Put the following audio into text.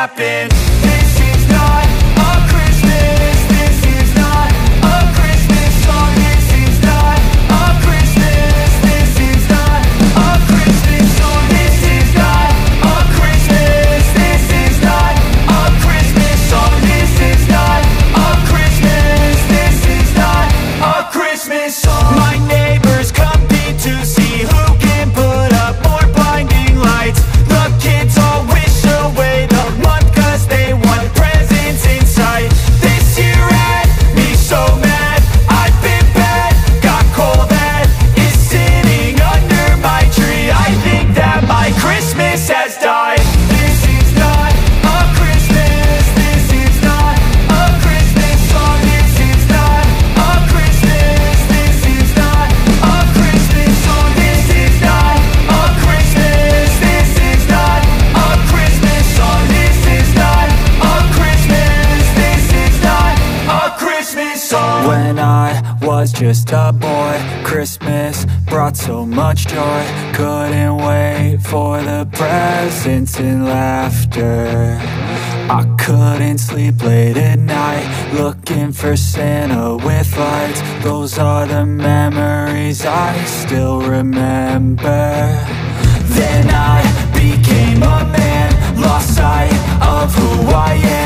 happen. This is not a Christmas. This is not a Christmas song. This is not a Christmas. This is not a Christmas song. This is not a Christmas. This is not a Christmas song. This is not a Christmas. This is not a Christmas song. My neighbors compete to see who can put up more blinding lights. The kids all wish away the month 'cause they want presents in sight. This year had me so mad, I've been bad, got coal that is sitting under my tree. I think that my Christmas has died. This is not a Christmas. This is not a Christmas song. This is not a Christmas. This is not a Christmas song. This is not a Christmas. This is not a Christmas song. This is not a Christmas. This is not a Christmas song. When I was just a boy, Christmas brought so much joy. Couldn't wait for the presents and laughter. I couldn't sleep late at night, looking for Santa with lights. Those are the memories I still remember. Then I became a man, lost sight of who I am.